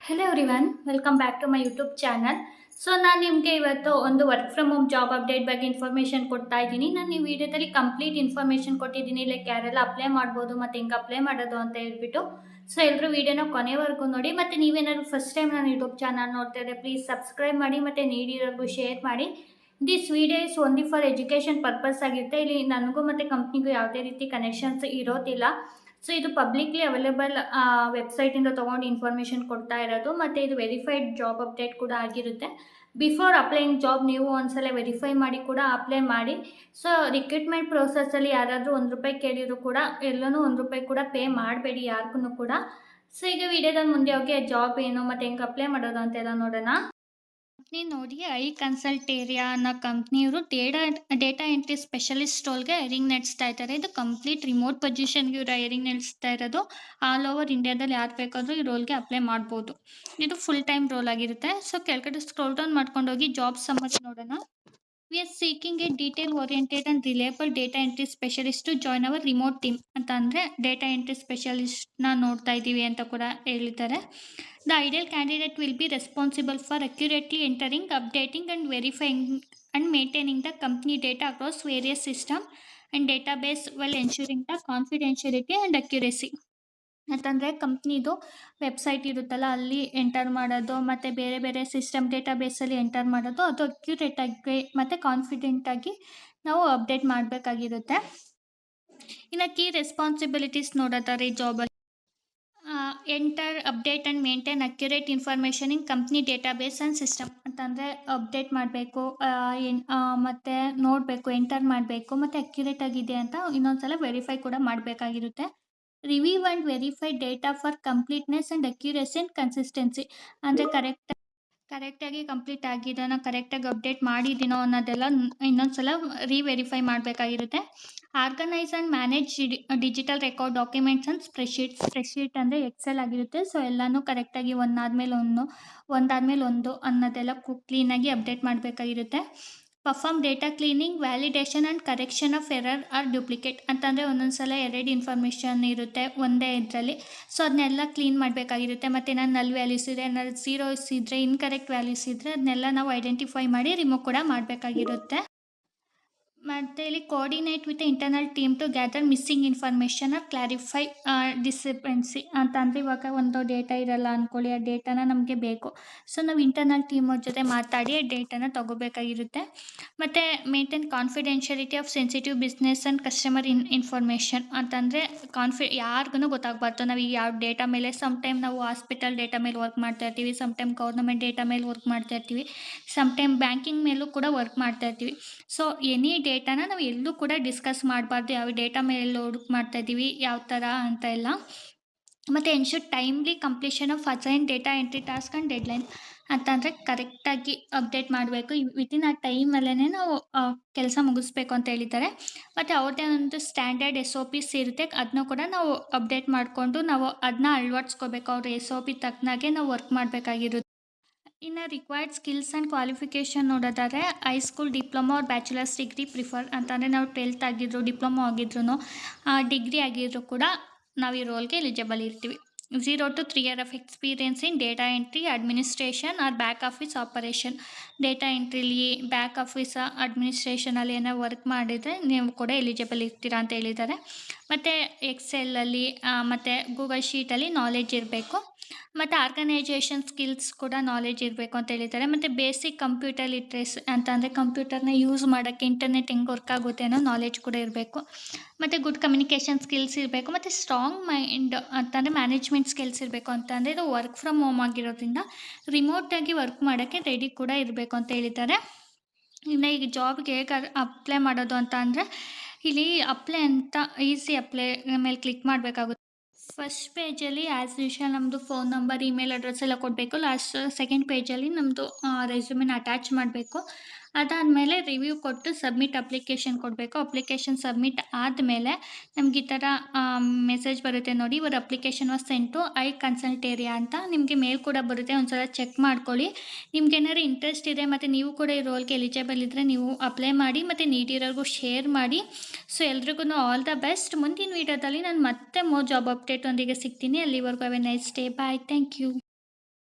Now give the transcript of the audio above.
Hello everyone, welcome back to my YouTube channel. So ನಾನು ನಿಮಗೆ ಇವತ್ತು ಒಂದು work from home job update ಬಗ್ಗೆ ಇನ್ಫಾರ್ಮೇಷನ್ ಕೊಡ್ತಾ ಇದ್ದೀನಿ. ನಾನು ಈ ವಿಡಿಯೋದಲ್ಲಿ ಕಂಪ್ಲೀಟ್ ಇನ್ಫಾರ್ಮೇಷನ್ ಕೊಟ್ಟಿದ್ದೀನಿ, ಲೈಕ್ ಯಾರೆಲ್ಲ ಅಪ್ಲೈ ಮಾಡ್ಬೋದು ಮತ್ತು ಹೆಂಗೆ ಅಪ್ಲೈ ಮಾಡೋದು ಅಂತ ಹೇಳ್ಬಿಟ್ಟು. ಸೊ ಎಲ್ಲರೂ ವಿಡಿಯೋನ ಕೊನೆವರೆಗೂ ನೋಡಿ. ಮತ್ತು ನೀವೇನಾದ್ರು ಫಸ್ಟ್ ಟೈಮ್ ನಾನು ಯೂಟ್ಯೂಬ್ ಚಾನಲ್ ನೋಡ್ತಾ ಇದ್ದರೆ ಪ್ಲೀಸ್ ಸಬ್ಸ್ಕ್ರೈಬ್ ಮಾಡಿ ಮತ್ತು ನೀಡಿರೋರ್ಗೂ ಶೇರ್ ಮಾಡಿ. This video is only for education purpose ಆಗಿರುತ್ತೆ. ಇಲ್ಲಿ ನನಗೂ ಮತ್ತು ಕಂಪ್ನಿಗೂ ಯಾವುದೇ ರೀತಿ ಕನೆಕ್ಷನ್ಸ್ ಇರೋದಿಲ್ಲ. ಸೊ ಇದು ಪಬ್ಲಿಕ್ಲಿ ಅವೈಲೇಬಲ್ ವೆಬ್ಸೈಟಿಂದ ತೊಗೊಂಡು ಇನ್ಫಾರ್ಮೇಷನ್ ಕೊಡ್ತಾ ಇರೋದು, ಮತ್ತು ಇದು ವೆರಿಫೈಡ್ ಜಾಬ್ ಅಪ್ಡೇಟ್ ಕೂಡ ಆಗಿರುತ್ತೆ. ಬಿಫೋರ್ ಅಪ್ಲೈಯಿಂಗ್ ಜಾಬ್ ನೀವು ಒಂದ್ಸಲ ವೆರಿಫೈ ಮಾಡಿ ಕೂಡ ಅಪ್ಲೈ ಮಾಡಿ. ಸೊ ರಿಕ್ರೂಟ್ಮೆಂಟ್ ಪ್ರೋಸೆಸ್ಸಲ್ಲಿ ಯಾರಾದರೂ ₹1 ಕೇಳಿದ್ರು ಕೂಡ ಎಲ್ಲನೂ ₹1 ಕೂಡ ಪೇ ಮಾಡಬೇಡಿ ಯಾರಿಗೂ ಕೂಡ. ಸೊ ಈಗ ವಿಡಿಯೋದಲ್ಲಿ ಮುಂದೆ ಹೋಗಿ ಜಾಬ್ ಏನು ಮತ್ತು ಹೆಂಗೆ ಅಪ್ಲೈ ಮಾಡೋದು ಅಂತೆಲ್ಲ ನೋಡೋಣ. ಕಂಪ್ನಿ ನೋಡಿ, ಐಕನ್ಸಲ್ಟೇರಿಯಾ ಅನ್ನೋ ಕಂಪ್ನಿಯವರು ಡೇಟಾ ಎಂಟ್ರಿ ಸ್ಪೆಷಲಿಸ್ಟ್ ರೋಲ್ಗೆ ಹೈರಿಂಗ್ ನಡೆಸ್ತಾ ಇದ್ದಾರೆ. ಇದು ಕಂಪ್ಲೀಟ್ ರಿಮೋಟ್ ಪೊಸಿಷನ್ಗೆ ಇವರು ಹೈರಿಂಗ್ ನಡೆಸ್ತಾ ಇರೋದು. ಆಲ್ ಓವರ್ ಇಂಡಿಯಾದಲ್ಲಿ ಯಾರು ಬೇಕಾದರೂ ಈ ರೋಲ್ಗೆ ಅಪ್ಲೈ ಮಾಡ್ಬೋದು. ಇದು ಫುಲ್ ಟೈಮ್ ರೋಲ್ ಆಗಿರುತ್ತೆ. ಸೊ ಕೆಳಗಡೆ ಸ್ಕ್ರೋಲ್ ಡೌನ್ ಮಾಡ್ಕೊಂಡು ಹೋಗಿ ಜಾಬ್ ಸಮ್ಮರಿ ನೋಡೋಣ. We are seeking a detail oriented and reliable data entry specialist to join our remote team ಅಂತ. ಅಂದರೆ ಡೇಟಾ ಎಂಟ್ರಿ ಸ್ಪೆಷಲಿಸ್ಟ್ನ ನೋಡ್ತಾ ಇದ್ದೀವಿ ಅಂತ ಕೂಡ ಹೇಳಿದ್ದಾರೆ. The ideal candidate will be responsible for accurately entering, updating and verifying and maintaining the company data across various system and database well ensuring the confidentiality and accuracy. ಅಂತಂದರೆ ಕಂಪ್ನಿದು website ಇರುತ್ತಲ್ಲ, ಅಲ್ಲಿ enter ಮಾಡೋದು ಮತ್ತು ಬೇರೆ ಬೇರೆ ಸಿಸ್ಟಮ್ ಡೇಟಾಬೇಸಲ್ಲಿ ಎಂಟರ್ ಮಾಡೋದು, ಅದು ಅಕ್ಯುರೇಟಾಗಿ ಮತ್ತು ಕಾನ್ಫಿಡೆಂಟಾಗಿ ನಾವು ಅಪ್ಡೇಟ್ ಮಾಡಬೇಕಾಗಿರುತ್ತೆ. ಇನ್ನು ಕೀ ರೆಸ್ಪಾನ್ಸಿಬಿಲಿಟೀಸ್ ನೋಡೋದಾದ್ರೆ ಈ ಜಾಬಲ್ಲಿ enter, update and maintain accurate information in company database and system ಅಂತಂದರೆ ಅಪ್ಡೇಟ್ ಮಾಡಬೇಕು, ಮತ್ತು ನೋಡಬೇಕು, ಎಂಟರ್ ಮಾಡಬೇಕು, ಮತ್ತು ಅಕ್ಯುರೇಟ್ ಆಗಿದೆ ಅಂತ ಇನ್ನೊಂದ್ಸಲ ವೆರಿಫೈ ಕೂಡ ಮಾಡಬೇಕಾಗಿರುತ್ತೆ. Review and verify data for completeness and accuracy and consistency. ಅಂದರೆ ಕರೆಕ್ಟಾಗಿ ಕಂಪ್ಲೀಟ್ ಆಗಿದೆನೋ, ಕರೆಕ್ಟಾಗಿ ಅಪ್ಡೇಟ್ ಮಾಡಿದ್ದೀನೋ ಅನ್ನೋದೆಲ್ಲ ಇನ್ನೊಂದ್ಸಲ ರಿವೆರಿಫೈ ಮಾಡಬೇಕಾಗಿರುತ್ತೆ. Organize and manage digital record documents and spreadsheet ಅಂದರೆ ಎಕ್ಸೆಲ್ ಆಗಿರುತ್ತೆ. ಸೊ ಎಲ್ಲನೂ ಕರೆಕ್ಟಾಗಿ ಒಂದಾದ್ಮೇಲೆ ಒಂದು ಅನ್ನೋದೆಲ್ಲ ಕ್ಲೀನಾಗಿ ಅಪ್ಡೇಟ್ ಮಾಡಬೇಕಾಗಿರುತ್ತೆ. Perform data cleaning, validation and correction of error or duplicate ಅಂತಂದರೆ ಒಂದೊಂದ್ಸಲ ಎರಡು ಇನ್ಫಾರ್ಮೇಷನ್ ಇರುತ್ತೆ ಒಂದೇ ಇದರಲ್ಲಿ. ಸೊ ಅದನ್ನೆಲ್ಲ ಕ್ಲೀನ್ ಮಾಡಬೇಕಾಗಿರುತ್ತೆ. ಮತ್ತು ಏನಾದ್ರು ನಲ್ ವ್ಯಾಲ್ಯೂಸ್ ಇದೆ, ಏನಾದ್ರು ಝೀರೋಸ್ ಇದ್ದರೆ, ಇನ್ಕರೆಕ್ಟ್ ವ್ಯಾಲ್ಯೂಸ್ ಇದ್ದರೆ ಅದನ್ನೆಲ್ಲ ನಾವು ಐಡೆಂಟಿಫೈ ಮಾಡಿ ರಿಮೂವ್ ಕೂಡ ಮಾಡಬೇಕಾಗಿರುತ್ತೆ. ಮತ್ತು ಇಲ್ಲಿ coordinate with internal team to gather missing information or clarify discrepancy ಅಂತ. ಅಂದರೆ ಇವಾಗ ಒಂದು ಡೇಟಾ ಇರಲ್ಲ ಅಂದ್ಕೊಳ್ಳಿ, ಆ ಡೇಟಾನ ನಮಗೆ ಬೇಕು. ಸೊ ನಾವು ಇಂಟರ್ನಲ್ ಟೀಮ್ ಅವ್ರ ಜೊತೆ ಮಾತಾಡಿ ಆ ಡೇಟಾನ ತೊಗೋಬೇಕಾಗಿರುತ್ತೆ. ಮತ್ತು maintain confidentiality of sensitive business and customer information ಅಂತಂದರೆ ಯಾರಿಗೂ ಗೊತ್ತಾಗಬಾರ್ದು ನಾವು ಈಗ ಯಾವ ಡೇಟಾ ಮೇಲೆ. ಸಮ್ಟೈಮ್ ನಾವು ಹಾಸ್ಪಿಟಲ್ ಡೇಟಾ ಮೇಲೆ ವರ್ಕ್ ಮಾಡ್ತಾ ಇರ್ತೀವಿ, ಸಮ್ಟೈಮ್ ಗೌರ್ನಮೆಂಟ್ ಡೇಟಾ ಮೇಲೆ ವರ್ಕ್ ಮಾಡ್ತಾ ಇರ್ತೀವಿ, ಸಮ್ಟೈಮ್ ಬ್ಯಾಂಕಿಂಗ್ ಮೇಲೂ ಕೂಡ ವರ್ಕ್ ಮಾಡ್ತಾ ಇರ್ತೀವಿ. ಸೊ ಎನಿ ಡೇಟಾನ ನಾವು ಎಲ್ಲೂ ಕೂಡ ಡಿಸ್ಕಸ್ ಮಾಡಬಾರ್ದು, ಯಾವ ಡೇಟಾ ಮೇಲೆ ವರ್ಕ್ ಮಾಡ್ತಾ ಇದ್ದೀವಿ, ಯಾವ ಥರ ಅಂತ ಎಲ್ಲ. ಮತ್ತು ensure timely completion of assign data entry task and deadline ಅಂತಂದರೆ ಕರೆಕ್ಟಾಗಿ ಅಪ್ಡೇಟ್ ಮಾಡಬೇಕು. ವಿತಿನ್ ಆ ಟೈಮಲ್ಲೇ ನಾವು ಕೆಲಸ ಮುಗಿಸ್ಬೇಕು ಅಂತ ಹೇಳಿದ್ದಾರೆ. ಮತ್ತು ಅವ್ರದ್ದೇ ಒಂದು ಸ್ಟ್ಯಾಂಡರ್ಡ್ SOPs ಇರುತ್ತೆ, ಅದನ್ನೂ ಕೂಡ ನಾವು ಅಪ್ಡೇಟ್ ಮಾಡಿಕೊಂಡು ನಾವು ಅದನ್ನ ಅಳವಡಿಸ್ಕೋಬೇಕು. ಅವ್ರ SOP ತಕ್ಕನಾಗೆ ನಾವು ವರ್ಕ್ ಮಾಡಬೇಕಾಗಿರುತ್ತೆ. ಇನ್ನು ರಿಕ್ವೈರ್ಡ್ ಸ್ಕಿಲ್ಸ್ ಆ್ಯಂಡ್ ಕ್ವಾಲಿಫಿಕೇಷನ್ ನೋಡೋದಾದರೆ high school diploma R bachelors degree prefer ಅಂತಂದರೆ ನಾವು 12th ಆಗಿದ್ರು, ಡಿಪ್ಲೊಮಾ ಆಗಿದ್ರು, ಡಿಗ್ರಿ ಆಗಿದ್ರು ಕೂಡ ನಾವು ಈ ರೋಲ್ಗೆ ಎಲಿಜಿಬಲ್ ಇರ್ತೀವಿ. 0 to 3 years of experience in data entry, administration or back office operation. Data ಎಂಟ್ರಿಲಿ, ಬ್ಯಾಕ್ ಆಫೀಸ್ ಅಡ್ಮಿನಿಸ್ಟ್ರೇಷನಲ್ಲಿ ಏನೋ ವರ್ಕ್ ಮಾಡಿದರೆ ನೀವು ಕೂಡ ಎಲಿಜಿಬಲ್ ಇರ್ತೀರಾ ಅಂತ ಹೇಳಿದ್ದಾರೆ. ಮತ್ತು ಎಕ್ಸೆಲ್ಲಲ್ಲಿ ಮತ್ತು ಗೂಗಲ್ ಶೀಟಲ್ಲಿ ನಾಲೆಡ್ಜ್ ಇರಬೇಕು. ಮತ್ತು ಆರ್ಗನೈಜೇಷನ್ ಸ್ಕಿಲ್ಸ್ ಕೂಡ ನಾಲೆಡ್ಜ್ ಇರಬೇಕು ಅಂತ ಹೇಳಿದ್ದಾರೆ. ಮತ್ತು ಬೇಸಿಕ್ ಕಂಪ್ಯೂಟರ್ ಲಿಟ್ರೇಸ್ ಅಂತಂದರೆ ಕಂಪ್ಯೂಟರ್ನ ಯೂಸ್ ಮಾಡೋಕ್ಕೆ, ಇಂಟರ್ನೆಟ್ ಹೆಂಗೆ ವರ್ಕ್ ಆಗುತ್ತೆ ಅನ್ನೋ ನಾಲೆಡ್ಜ್ ಕೂಡ ಇರಬೇಕು. ಮತ್ತು ಗುಡ್ ಕಮ್ಯುನಿಕೇಷನ್ ಸ್ಕಿಲ್ಸ್ ಇರಬೇಕು. ಮತ್ತು ಸ್ಟ್ರಾಂಗ್ ಮೈಂಡ್ ಅಂತಂದರೆ ಮ್ಯಾನೇಜ್ಮೆಂಟ್ ಸ್ಕಿಲ್ಸ್ ಇರಬೇಕು. ಅಂತಂದರೆ ಇದು ವರ್ಕ್ ಫ್ರಮ್ ಹೋಮ್ ಆಗಿರೋದ್ರಿಂದ ರಿಮೋಟಾಗಿ ವರ್ಕ್ ಮಾಡೋಕ್ಕೆ ರೆಡಿ ಕೂಡ ಇರಬೇಕು ಅಂತ ಹೇಳಿದ್ದಾರೆ. ಇನ್ನು ಈಗ ಜಾಬ್ಗೆ ಹೇಗೆ ಅಪ್ಲೈ ಮಾಡೋದು ಅಂತ ಅಂದರೆ ಇಲ್ಲಿ ಅಪ್ಲೈ ಅಂತ ಈಸಿ ಅಪ್ಲೈ ಮೇಲೆ ಕ್ಲಿಕ್ ಮಾಡಬೇಕಾಗುತ್ತೆ. ಫಸ್ಟ್ ಪೇಜಲ್ಲಿ ಆ್ಯಸ್ ಯೂಶುವಲ್ ನಮ್ಮದು ಫೋನ್ ನಂಬರ್, ಇಮೇಲ್ ಅಡ್ರೆಸ್ ಎಲ್ಲ ಕೊಡಬೇಕು. ಸೆಕೆಂಡ್ ಪೇಜಲ್ಲಿ ನಮ್ಮದು ರೆಸ್ಯೂಮೆನ ಅಟ್ಯಾಚ್ ಮಾಡಬೇಕು. ಅದಾದಮೇಲೆ ರಿವ್ಯೂ ಕೊಟ್ಟು ಸಬ್ಮಿಟ್ ಅಪ್ಲಿಕೇಶನ್ ಕೊಡಬೇಕು. ಅಪ್ಲಿಕೇಶನ್ ಸಬ್ಮಿಟ್ ಆದಮೇಲೆ ನಮ್ಗೆ ಈ ಥರ ಮೆಸೇಜ್ ಬರುತ್ತೆ ನೋಡಿ, your application was sent to iConsulteria ಅಂತ. ನಿಮಗೆ ಮೇಲ್ ಕೂಡ ಬರುತ್ತೆ, ಒಂದ್ಸಲ ಚೆಕ್ ಮಾಡ್ಕೊಳ್ಳಿ. ನಿಮ್ಗೇನಾದ್ರು ಇಂಟ್ರೆಸ್ಟ್ ಇದೆ ಮತ್ತು ನೀವು ಕೂಡ ಈ ರೋಲ್ಗೆ ಎಲಿಜಿಬಲ್ ಇದ್ದರೆ ನೀವು ಅಪ್ಲೈ ಮಾಡಿ ಮತ್ತು ನೀಡಿರೋರ್ಗೂ ಶೇರ್ ಮಾಡಿ. ಸೊ ಎಲ್ರಿಗೂ ಆಲ್ ದ ಬೆಸ್ಟ್. ಮುಂದಿನ ವೀಡಿಯೋದಲ್ಲಿ ನಾನು ಮತ್ತೆ ಜಾಬ್ ಅಪ್ಡೇಟ್ ಒಂದಿಗೆ ಸಿಗ್ತೀನಿ. ಅಲ್ಲಿವರೆಗೂ have a nice day. Bye. Thank you.